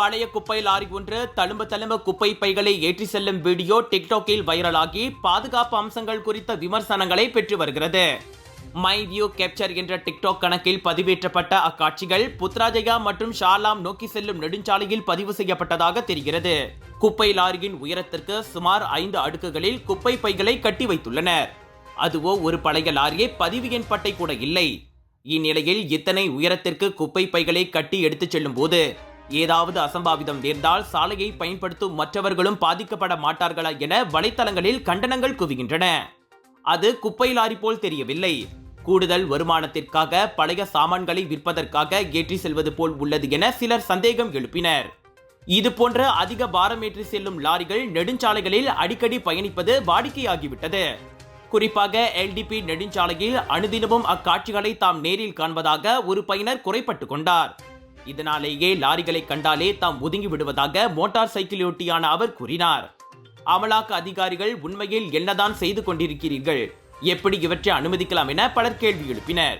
பழைய குப்பை லாரி ஒன்று தழும்ப குப்பை பைகளை ஏற்றி செல்லும் வீடியோ டிக்டாக்கில் வைரலாகி பாதுகாப்பு அம்சங்கள் குறித்த விமர்சனங்களை பெற்று வருகிறது. மை வியூ கேப்சர் என்ற டிக்டாக் கணக்கில் பதிவேற்றப்பட்ட அக்காட்சிகள் புத்ராஜயா மற்றும் ஷாலாம் நோக்கி செல்லும் நெடுஞ்சாலையில் பதிவு செய்யப்பட்டதாக தெரிகிறது. குப்பை லாரியின் உயரத்திற்கு சுமார் 5 அடுக்குகளில் குப்பை பைகளை கட்டி வைத்துள்ளனர். அதுவோ ஒரு பழைய லாரியை பதிவு எண் பட்டை கூட இல்லை. இந்நிலையில் இத்தனை உயரத்திற்கு குப்பை பைகளை கட்டி எடுத்துச் செல்லும் போது ஏதாவது அசம்பாவிதம் நேர்ந்தால் சாலையை பயன்படுத்தும் மற்றவர்களும் பாதிக்கப்பட மாட்டார்களா என வலைத்தளங்களில் கண்டனங்கள் குவிகின்றன. அது குப்பை லாரி போல் தெரியவில்லை. கூடுதல் வருமானத்திற்காக பழைய சாமான்களை விற்பதற்காக ஏற்றி செல்வது போல் உள்ளது என சிலர் சந்தேகம் எழுப்பினர். இதுபோன்ற அதிக பாரம் ஏற்றி செல்லும் லாரிகள் நெடுஞ்சாலைகளில் அடிக்கடி பயணிப்பது வாடிக்கையாகிவிட்டது. குறிப்பாக எல்டிபி நெடுஞ்சாலையில் அனுதினமும் அக்காட்சிகளை தாம் நேரில் காண்பதாக ஒரு பயனர் குறைப்பட்டுக் கொண்டார். இதனாலேயே லாரிகளை கண்டாலே தாம் ஒதுங்கி விடுவதாக மோட்டார் சைக்கிளோட்டியான அவர் கூறினார். அமலாக்க அதிகாரிகள் உண்மையில் என்னதான் செய்து கொண்டிருக்கிறீர்கள், எப்படி இவற்றை அனுமதிக்கலாம் என பலர் கேள்வி எழுப்பினர்.